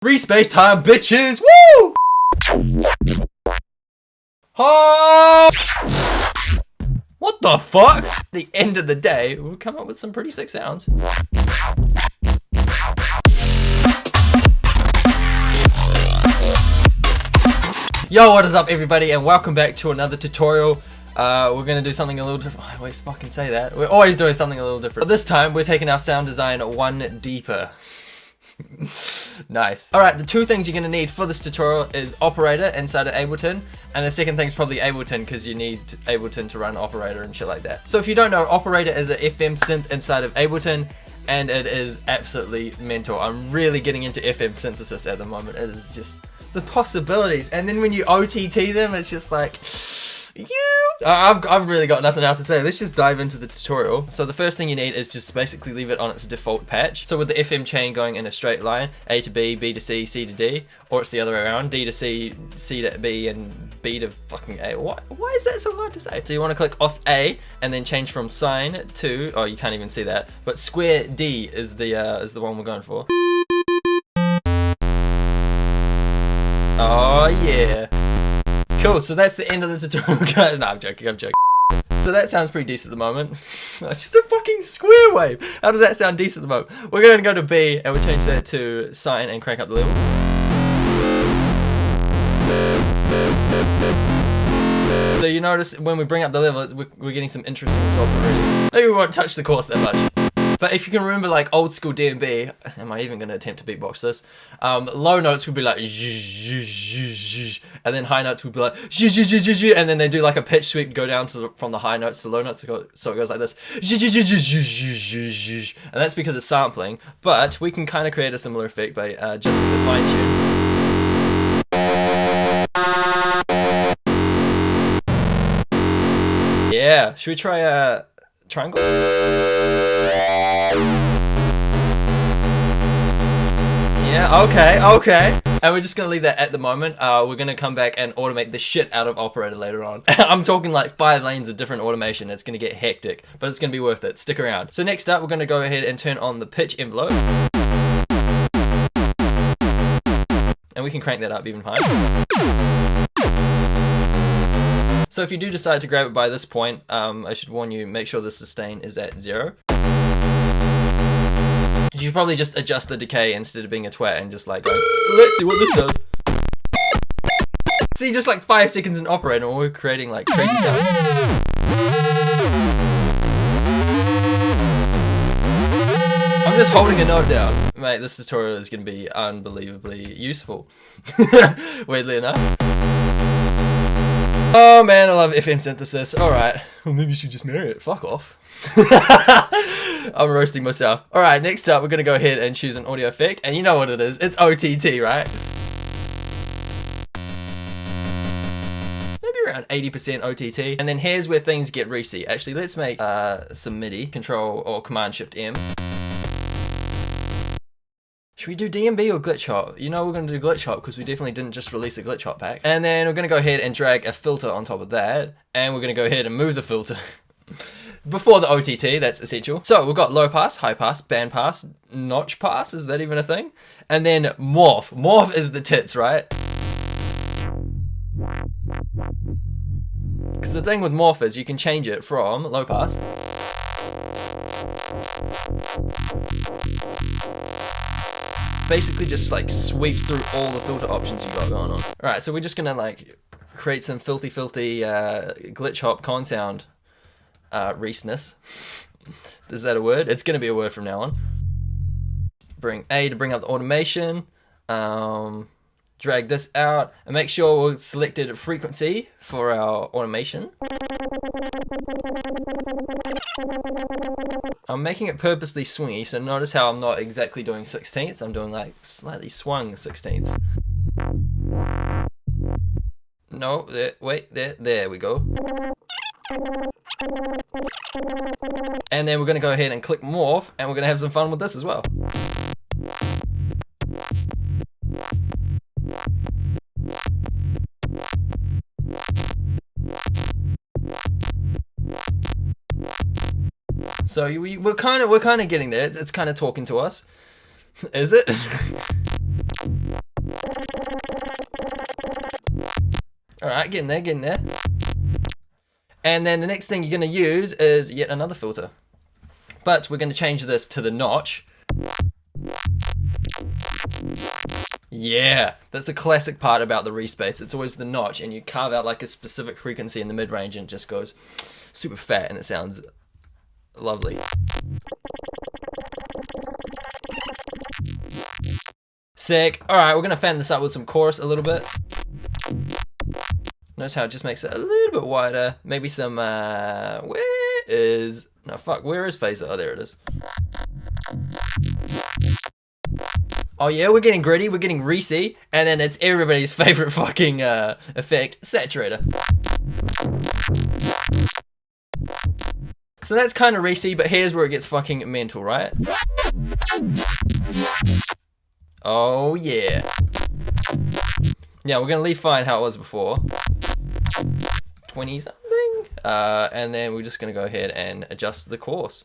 REESE space time, bitches! Woo! Oh! What the fuck? At the end of the day, we'll come up with some pretty sick sounds. Yo, what is up everybody, and welcome back to another tutorial. We're gonna do something a little different. I always fucking say that. We're always doing something a little different. But this time, we're taking our sound design one deeper. Nice. Alright, the two things you're gonna need for this tutorial is operator inside of Ableton, and the second thing's probably Ableton, because you need Ableton to run operator and shit like that. So if you don't know, operator is an FM synth inside of Ableton, and it is absolutely mental. I'm really getting into FM synthesis at the moment. It is just the possibilities, and then when you OTT them, it's just like, I've really got nothing else to say. Let's just dive into the tutorial. So the first thing you need is just basically leave it on its default patch. So with the FM chain going in a straight line, A to B, B to C, C to D, or it's the other way around, D to C, C to B, and B to fucking A. Why is that so hard to say? So you want to click OS A and then change from sine to, oh, you can't even see that, but square D is the one we're going for. Oh yeah. Cool, so that's the end of the tutorial, guys. No, I'm joking. So that sounds pretty decent at the moment. It's just a fucking square wave. How does that sound decent at the moment? We're going to go to B and we'll change that to sine and crank up the level. So you notice when we bring up the level, we're getting some interesting results already. Maybe we won't touch the chorus that much. But if you can remember like old school D&B, am I even going to attempt to beatbox this? Low notes would be like, and then high notes would be like, and then they do like a pitch sweep, go down to from the high notes to the low notes, so it goes like this. And that's because it's sampling, but we can kind of create a similar effect by adjusting the fine tune. Yeah, should we try a triangle? Yeah, okay. And we're just gonna leave that at the moment. We're gonna come back and automate the shit out of operator later on. I'm talking like 5 lanes of different automation. It's gonna get hectic, but it's gonna be worth it. Stick around. So next up, we're gonna go ahead and turn on the pitch envelope. And we can crank that up even higher. So if you do decide to grab it by this point, I should warn you, make sure the sustain is at 0. You should probably just adjust the decay instead of being a twat and just like go, let's see what this does. See, just like 5 seconds in operator and we're creating like crazy sound. I'm just holding a note down. Mate, this tutorial is going to be unbelievably useful. Weirdly enough. Oh man, I love FM synthesis. Alright. Well, maybe you should just marry it. Fuck off. I'm roasting myself. Alright, next up, we're going to go ahead and choose an audio effect. And you know what it is. It's OTT, right? Maybe around 80% OTT. And then here's where things get REESE. Actually, let's make some MIDI. Control or Command Shift M. Should we do D&B or glitch hop? You know we're going to do glitch hop because we definitely didn't just release a glitch hop pack. And then we're going to go ahead and drag a filter on top of that. And we're going to go ahead and move the filter before the OTT, that's essential. So we've got low pass, high pass, band pass, notch pass, is that even a thing? And then morph. Morph is the tits, right? Because the thing with morph is you can change it from low pass basically just like sweeps through all the filter options you've got going on. Alright, so we're just gonna like create some filthy glitch hop con sound REESE-ness. Is that a word? It's gonna be a word from now on. Bring A to bring up the automation. Drag this out and make sure we've selected frequency for our automation. I'm making it purposely swingy, so notice how I'm not exactly doing 16ths, I'm doing like slightly swung 16ths. No, there we go. And then we're gonna go ahead and click morph, and we're gonna have some fun with this as well. So we're kind of getting there. It's kind of talking to us. Is it? Alright, getting there, getting there. And then the next thing you're going to use is yet another filter. But we're going to change this to the notch. Yeah, that's the classic part about the REESE bass. It's always the notch, and you carve out like a specific frequency in the mid-range and it just goes super fat and it sounds lovely. Sick. Alright, we're going to fan this up with some chorus a little bit. Notice how it just makes it a little bit wider. Maybe some, where is phaser? Oh, there it is. Oh yeah, we're getting gritty, we're getting REESE, and then it's everybody's favorite fucking effect, saturator. So that's kind of REESE, but here's where it gets fucking mental, right? Oh yeah. Yeah, we're gonna leave fine how it was before. 20 something. And then we're just gonna go ahead and adjust the course.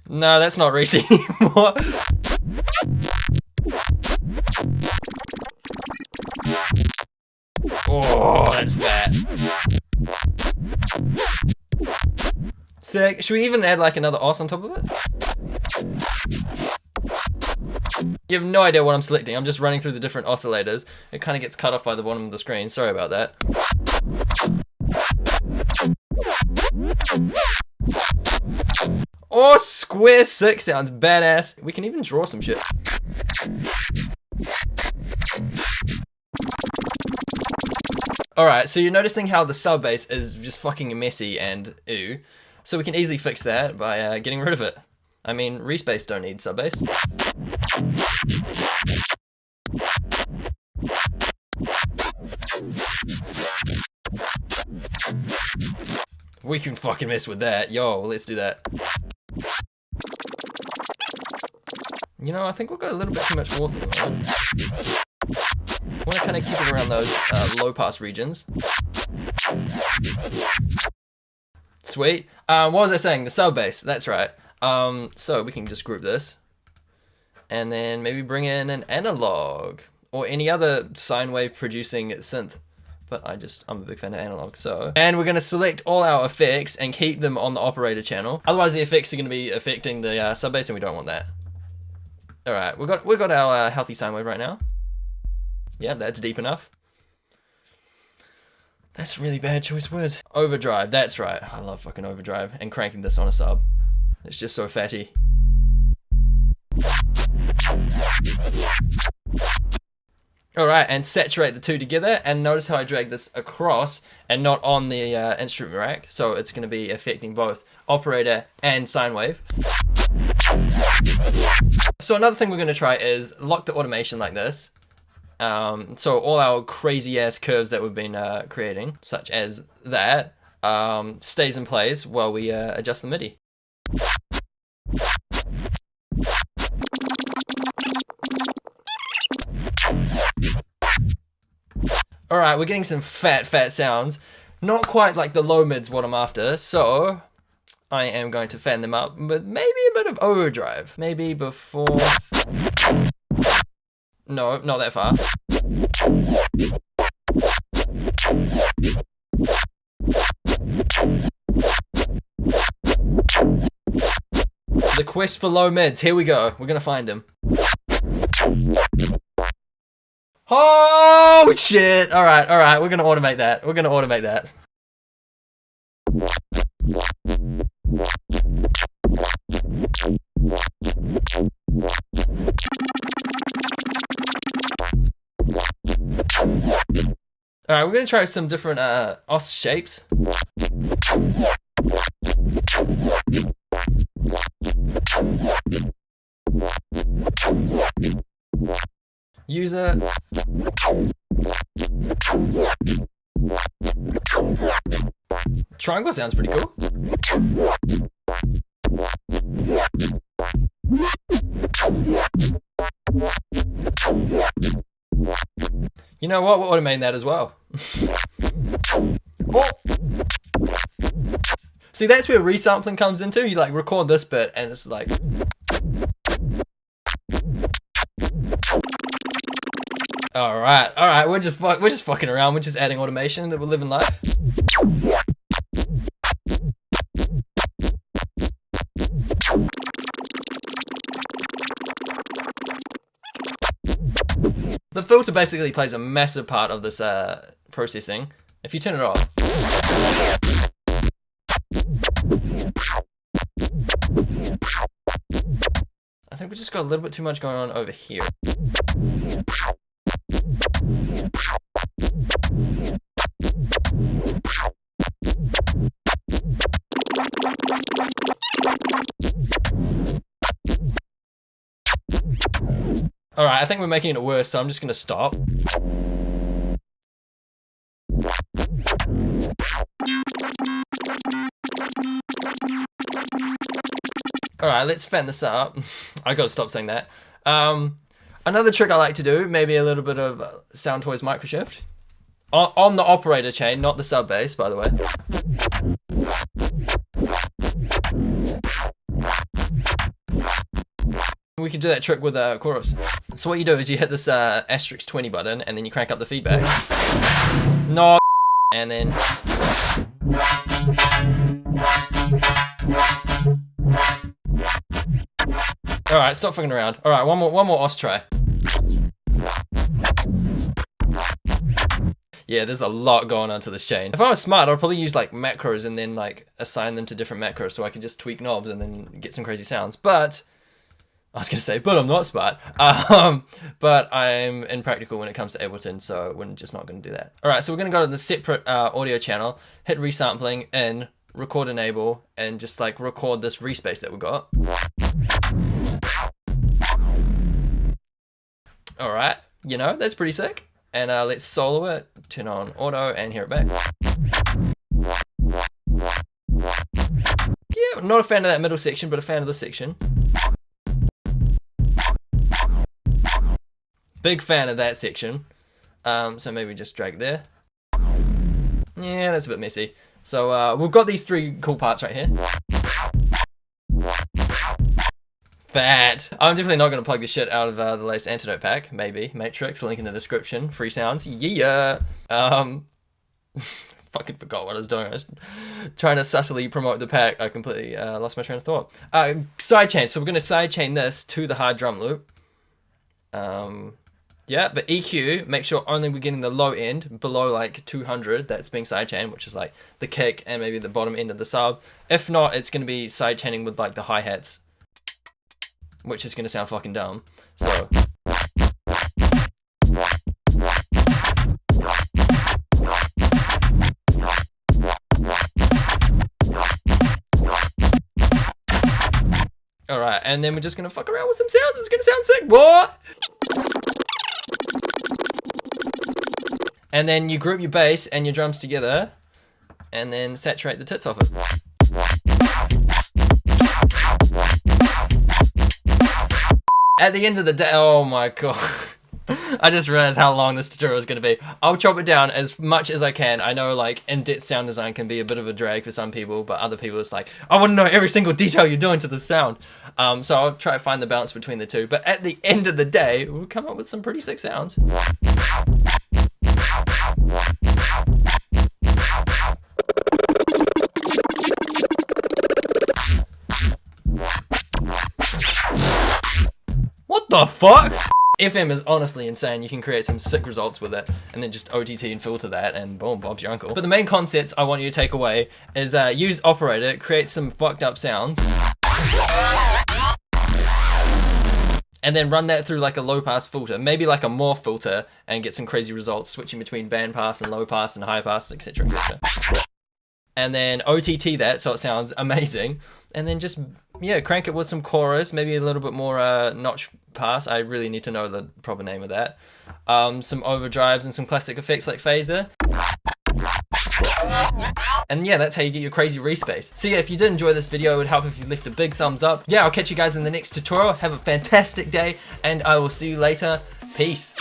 No, that's not REESE anymore. Oh, that's fat. Sick. Should we even add like another os on top of it? You have no idea what I'm selecting. I'm just running through the different oscillators. It kind of gets cut off by the bottom of the screen. Sorry about that. Oh, square 6 sounds badass. We can even draw some shit. Alright, so you're noticing how the sub bass is just fucking messy and ew. So we can easily fix that by getting rid of it. I mean, REESE bass don't need sub bass. We can fucking mess with that. Yo, let's do that. You know, I think we've got a little bit too much warp at the moment. I want to kind of keep it around those low pass regions. Sweet. What was I saying? The sub bass. That's right. So we can just group this. And then maybe bring in an analog. Or any other sine wave producing synth. But I'm a big fan of analog, so. And we're gonna select all our effects and keep them on the operator channel. Otherwise the effects are gonna be affecting the sub bass and we don't want that. All right, we've got our healthy sine wave right now. Yeah, that's deep enough. That's a really bad choice words. Overdrive, that's right. I love fucking overdrive and cranking this on a sub. It's just so fatty. Alright, and saturate the two together, and notice how I drag this across and not on the instrument rack, so it's going to be affecting both operator and sine wave. So another thing we're going to try is lock the automation like this. So all our crazy ass curves that we've been creating, such as that, stays in place while we adjust the MIDI. Alright, we're getting some fat sounds. Not quite like the low mids what I'm after, so I am going to fan them up, but maybe a bit of overdrive. Maybe before... No, not that far. The quest for low mids, here we go. We're gonna find him. Oh shit! Alright, we're gonna automate that. Alright, we're gonna try some different os shapes. User. Triangle sounds pretty cool. You know what? We're automating that as well. See, that's where resampling comes into. You like record this bit and it's like. All right, we're just fucking around. We're just adding automation that we're living life. The filter basically plays a massive part of this processing. If you turn it off. I think we just got a little bit too much going on over here. Alright, I think we're making it worse, so I'm just gonna stop. Alright, let's fan this up. I gotta stop saying that. Another trick I like to do, maybe a little bit of Sound Toys microshift. On the operator chain, not the sub bass, by the way. We can do that trick with chorus. So what you do is you hit this asterisk 20 button and then you crank up the feedback. No, and then. All right, stop fucking around. All right, one more os try. Yeah, there's a lot going on to this chain. If I was smart, I'd probably use like macros and then like assign them to different macros so I could just tweak knobs and then get some crazy sounds. But I was gonna say, but I'm not smart. But I'm impractical when it comes to Ableton, so we're just not gonna do that. All right, so we're gonna go to the separate audio channel, hit resampling, in, record enable, and just like record this respace that we got. All right, you know, that's pretty sick. And let's solo it, turn on auto, and hear it back. Yeah, not a fan of that middle section, but a fan of this section. Big fan of that section. So maybe just drag it there. Yeah, that's a bit messy. So we've got these three cool parts right here. Fat. I'm definitely not going to plug this shit out of the latest Antidote pack. Maybe. Matrix, link in the description. Free sounds. Yeah. Fucking forgot what I was doing. I was trying to subtly promote the pack. I completely lost my train of thought. Sidechain. So we're going to sidechain this to the hard drum loop. Yeah, but EQ, make sure only we're getting the low end, below like 200, that's being sidechained, which is like the kick and maybe the bottom end of the sub. If not, it's going to be sidechaining with like the hi-hats, which is going to sound fucking dumb. So. Alright, and then we're just going to fuck around with some sounds. It's going to sound sick. What? And then you group your bass and your drums together and then saturate the tits off it. At the end of the day, oh my god. I just realized how long this tutorial is going to be. I'll chop it down as much as I can. I know like in-depth sound design can be a bit of a drag for some people, but other people it's like, I want to know every single detail you're doing to the sound. So I'll try to find the balance between the two. But at the end of the day, we'll come up with some pretty sick sounds. What the fuck? FM is honestly insane. You can create some sick results with it and then just OTT and filter that and boom, Bob's your uncle. But the main concepts I want you to take away is use operator, create some fucked up sounds, and then run that through like a low pass filter, maybe like a morph filter, and get some crazy results switching between band pass and low pass and high pass, etc, etc. And then OTT that so it sounds amazing, and then just, yeah, crank it with some chorus, maybe a little bit more notch pass. I really need to know the proper name of that. Some overdrives and some classic effects like phaser. And yeah, that's how you get your crazy respace. So yeah, if you did enjoy this video, it would help if you left a big thumbs up. Yeah, I'll catch you guys in the next tutorial. Have a fantastic day, and I will see you later. Peace.